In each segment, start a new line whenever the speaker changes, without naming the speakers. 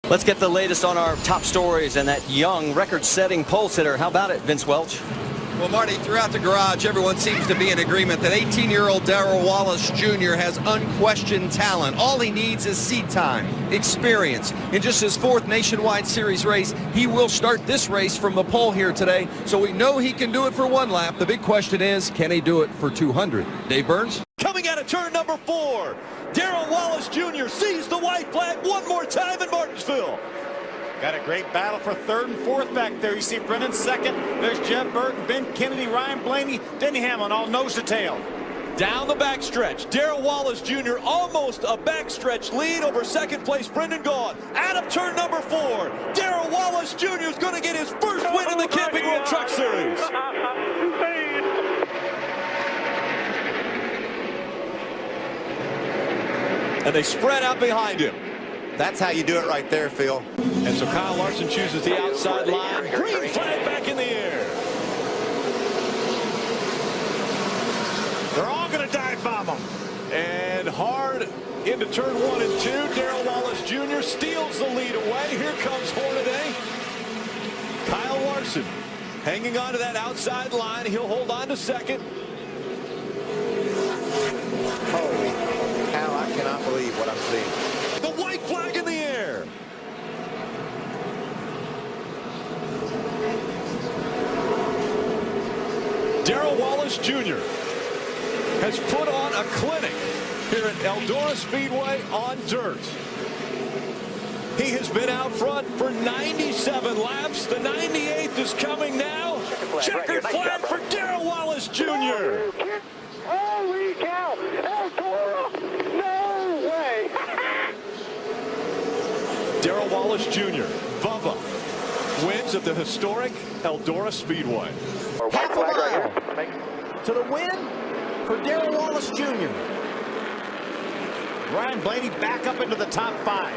Let's get the latest on our top stories and that young record-setting pole sitter. How about it, Vince Welch?
Well, Marty, throughout the garage, everyone seems to be in agreement that 18-year-old Darrell Wallace Jr. has unquestioned talent. All he needs is seat time, experience. In just his 4th Nationwide Series race, he will start this race from the pole here today. So we know he can do it for 1 lap. The big question is, can he do it for 200? Dave Burns?
Coming out of turn number 4, Darrell Wallace Jr. sees the white flag one more time in Martinsville.
Got a great battle for 3rd and 4th back there. You see Brennan 2nd. There's Jeff Burton, Ben Kennedy, Ryan Blaney, Denny Hamlin all nose to tail.
Down the backstretch, Darrell Wallace Jr. almost a backstretch lead over 2nd place Brendan Gaughan. Out of turn number 4, Darrell Wallace Jr. is going to get his first win in the Camping World Truck Series. And they spread out behind him.
That's how you do it right there, Phil.
And so Kyle Larson chooses the outside line. Green flag back in the air.
They're all going to dive bomb him.
And hard into turn 1 and 2. Darrell Wallace Jr. steals the lead away. Here comes Hornaday. Kyle Larson hanging on to that outside line. He'll hold on to 2nd.
Holy cow, I cannot believe what I'm seeing.
The white flag in the air. Darrell Wallace Jr. has put on a clinic here at Eldora Speedway on dirt. He has been out front for 97 laps. The 98th is coming now. Checkered flag for Darrell Wallace Jr.
Holy cow! Eldora! No way!
Darrell Wallace Jr. Bubba wins at the historic Eldora Speedway.
Half a mile to the win for Darrell Wallace Jr.
Ryan Blaney back up into the top 5.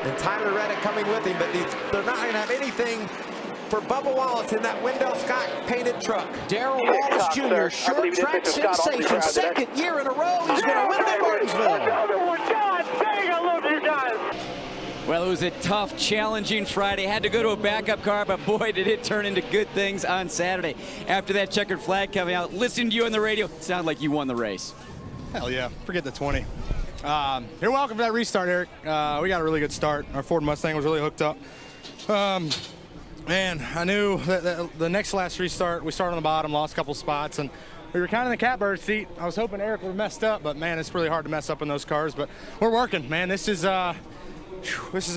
And Tyler Reddick coming with him, but they're not going to have anything for Bubba Wallace in that Wendell Scott painted truck. Darrell Wallace Jr., short track sensation, 2nd year in a row. He's going to win at Martinsville.
Well, it was a tough, challenging Friday. Had to go to a backup car, but boy, did it turn into good things on Saturday. After that checkered flag coming out, listening to you on the radio, it sounded like you won the race.
Hell yeah, forget the 20. You're welcome for that restart, Eric. We got a really good start. Our Ford Mustang was really hooked up. Man, I knew that the next last restart, we started on the bottom, lost a couple spots, and we were kind of in the catbird seat. I was hoping Eric would have messed up, but man, it's really hard to mess up in those cars. But we're working, man. This has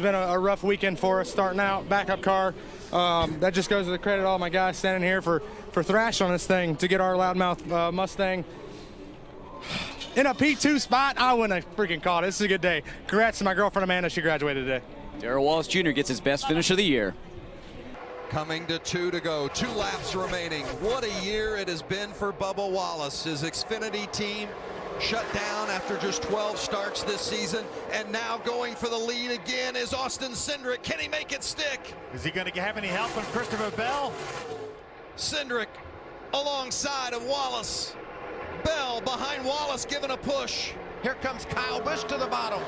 been a rough weekend for us starting out. Backup car. That just goes to the credit of all my guys standing here for thrash on this thing to get our loudmouth Mustang in a P2 spot. I wouldn't have freaking called it. This is a good day. Congrats to my girlfriend Amanda. She graduated today.
Darrell Wallace Jr. gets his best finish of the year.
Coming to 2 to go. 2 laps remaining. What a year it has been for Bubba Wallace. His Xfinity team shut down after just 12 starts this season, and now going for the lead again is Austin Cindric. Can he make it stick?
Is he going to have any help from Christopher Bell?
Cindric alongside of Wallace. Bell behind Wallace giving a push.
Here comes Kyle Busch to the bottom.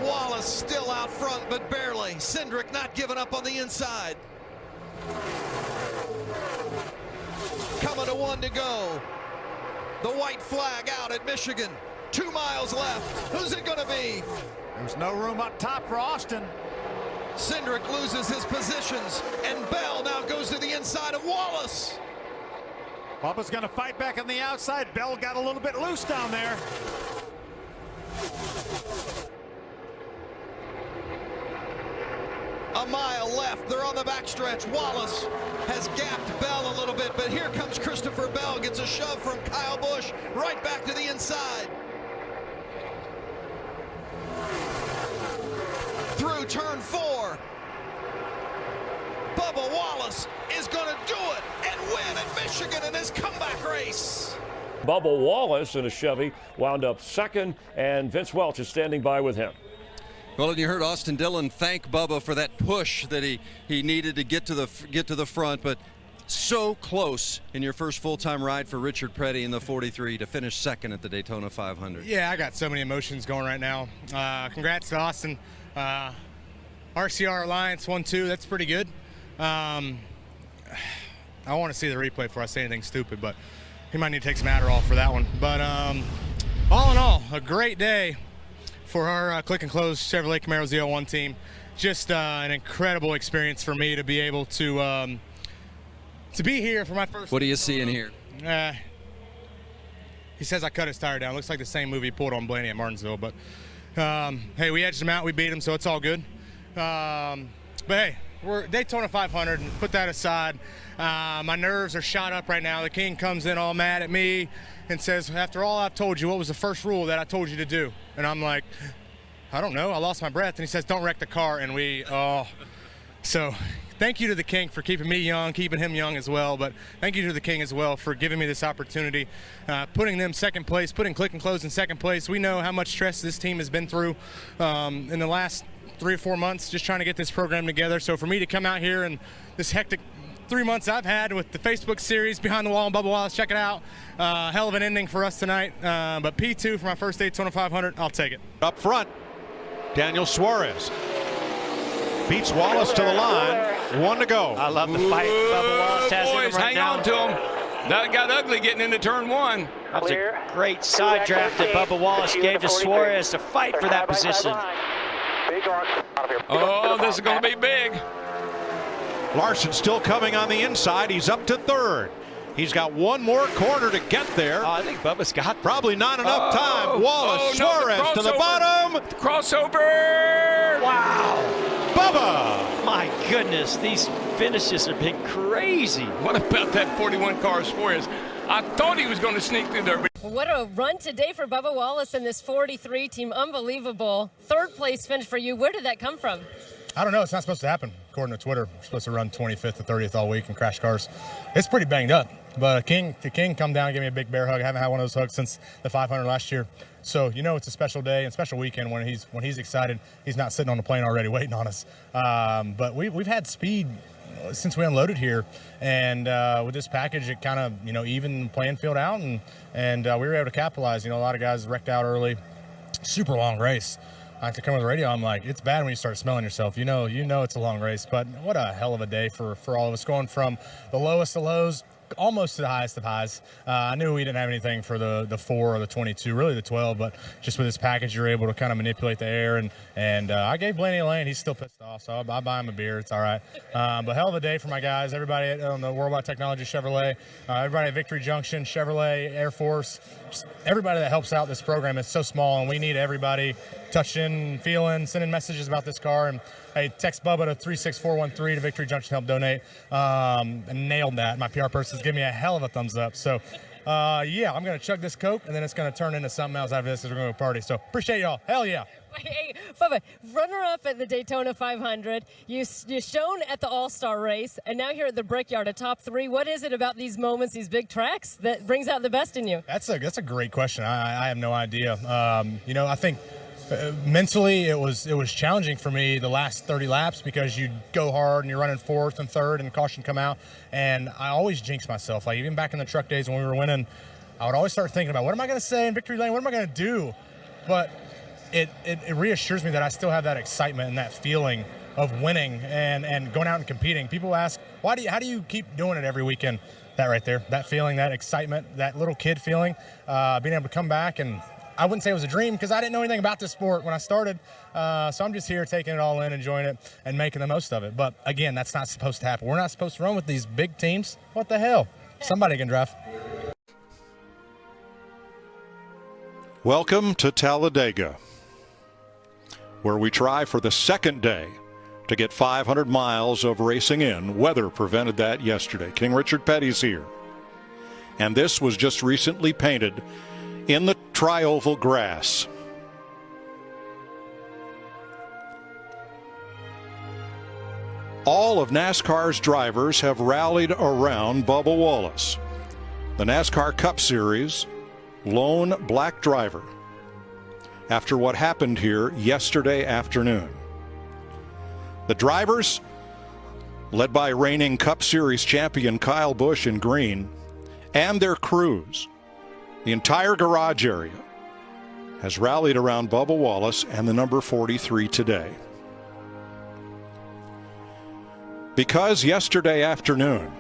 Wallace still out front, but barely. Cindric not giving up on the inside. Coming to 1 to go. The white flag out at Michigan. 2 miles left. Who's it going to be?
There's no room up top for Austin.
Cindric loses his positions, and Bell now goes to the inside of Wallace.
Bubba's going to fight back on the outside. Bell got a little bit loose down there.
A mile left. They're on the backstretch. Wallace has gapped Bell a little bit, but here comes Christopher Bell. Gets a shove from Kyle Busch right back to the inside. Through turn 4. Bubba Wallace is going to do it and win at Michigan in his comeback race.
Bubba Wallace in a Chevy wound up 2nd, and Vince Welch is standing by with him.
Well, and you heard Austin Dillon thank Bubba for that push that he needed to get to the front, but So close in your first full-time ride for Richard Petty in the 43 to finish second at the Daytona 500.
Yeah, I got so many emotions going right now. Congrats to Austin. RCR Alliance 1-2, that's pretty good. I want to see the replay before I say anything stupid, but he might need to take some Adderall for that one. But all in all, a great day for our Click and Close Chevrolet Camaro Z01 team. Just an incredible experience for me to be able to be here for my first.
What do you see in here?
He says I cut his tire down. Looks like the same movie he pulled on Blaney at Martinsville. But hey, we edged him out. We beat him, so it's all good. But hey, we're Daytona 500, and put that aside. My nerves are shot up right now. The King comes in all mad at me and says, after all I've told you, what was the first rule that I told you to do? And I'm like, I don't know. I lost my breath. And he says, don't wreck the car. And so thank you to the King for keeping me young, keeping him young as well. But thank you to the King as well for giving me this opportunity, putting them second place, putting Click and Close in second place. We know how much stress this team has been through in the last 3 or 4 months just trying to get this program together. So for me to come out here and this hectic 3 months I've had with the Facebook series Behind the Wall and Bubba Wallace, check it out. Hell of an ending for us tonight. But P2 for my first Daytona 500, I'll take it.
Up front, Daniel Suarez beats Wallace to the line. 1 to go.
I love the fight Bubba Wallace has in him right
hang
now.
on to him. That got ugly getting into turn 1.
That was a great side draft that Bubba Wallace gave to Suarez to fight for that position.
Oh, this is going to be big.
Larson still coming on the inside. He's up to third. He's got one more corner to get there.
I think Bubba's got
probably not enough time. Wallace, Suarez to the bottom.
Crossover.
Wow.
Bubba.
My goodness, these finishes have been crazy.
What about that 41 car Suarez? I thought he was going to sneak through there.
What a run today for Bubba Wallace and this 43 team. Unbelievable. Third place finish for you. Where did that come from?
I don't know. It's not supposed to happen. According to Twitter, we're supposed to run 25th to 30th all week and crash cars. It's pretty banged up. But the King come down and give me a big bear hug. I haven't had one of those hugs since the 500 last year. So it's a special day and special weekend when he's excited. He's not sitting on the plane already waiting on us. But we've had speed since we unloaded here, and with this package, it kind of evened the playing field out, and we were able to capitalize. A lot of guys wrecked out early. Super long race. I have to come on the radio. I'm like, it's bad when you start smelling yourself. You know it's a long race, but what a hell of a day for all of us, going from the lowest of lows almost to the highest of highs. I knew we didn't have anything for the 4 or the 22, really the 12, but just with this package, you're able to kind of manipulate the air. And I gave Blaney a lane. He's still pissed off, so I'll buy him a beer. It's all right. But hell of a day for my guys, everybody on the Worldwide Technology Chevrolet, everybody at Victory Junction, Chevrolet, Air Force, just everybody that helps out this program. It's so small, and we need everybody touching, feeling, sending messages about this car. And hey, text Bubba to 36413 to Victory Junction to help donate. And nailed that. My PR person's giving me a hell of a thumbs up. So, yeah, I'm going to chug this Coke, and then it's going to turn into something else after this as we're going to party. So, appreciate y'all. Hell yeah.
Hey, Bubba, runner-up at the Daytona 500. You shone at the All-Star race, and now here at the Brickyard, a top 3. What is it about these moments, these big tracks, that brings out the best in you? That's
a great question. I have no idea. I think mentally it was challenging for me the last 30 laps, because you go hard and you're running 4th and 3rd and caution come out, and I always jinx myself. Like, even back in the truck days when we were winning, I would always start thinking about, what am I going to say in victory lane? What am I going to do? But it reassures me that I still have that excitement and that feeling of winning and going out and competing. People ask, how do you keep doing it every weekend? That right there, that feeling, that excitement, that little kid feeling, being able to come back. And I wouldn't say it was a dream, because I didn't know anything about this sport when I started. So I'm just here taking it all in, enjoying it, and making the most of it. But again, that's not supposed to happen. We're not supposed to run with these big teams. What the hell? Somebody can drive.
Welcome to Talladega, where we try for the second day to get 500 miles of racing in. Weather prevented that yesterday. King Richard Petty's here. And this was just recently painted in the tri-oval grass. All of NASCAR's drivers have rallied around Bubba Wallace, the NASCAR Cup Series lone black driver, after what happened here yesterday afternoon. The drivers
led by reigning Cup Series champion Kyle Busch in green, and their crews. The entire garage area has rallied around Bubba Wallace and the number 43 today. Because yesterday afternoon,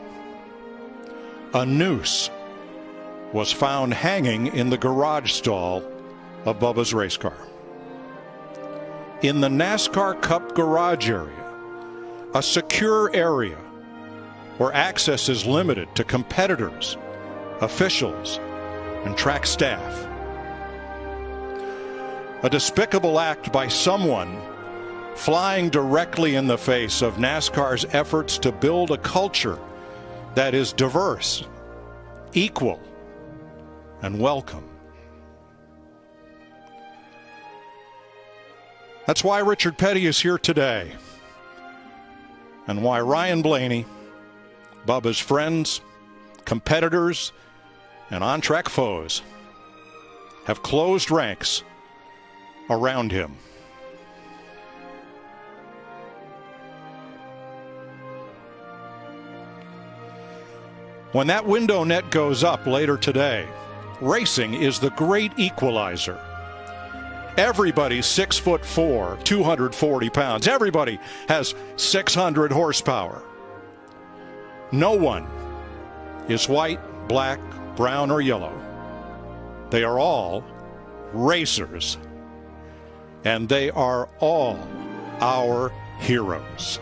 a noose was found hanging in the garage stall of Bubba's race car. In the NASCAR Cup garage area, a secure area where access is limited to competitors, officials, and track staff. A despicable act by someone flying directly in the face of NASCAR's efforts to build a culture that is diverse, equal, and welcome. That's why Richard Petty is here today, and why Ryan Blaney, Bubba's friends, competitors, and on-track foes have closed ranks around him. When that window net goes up later today, racing is the great equalizer. Everybody's 6'4", 240 pounds. Everybody has 600 horsepower. No one is white, black, brown, or yellow. They are all racers, and they are all our heroes.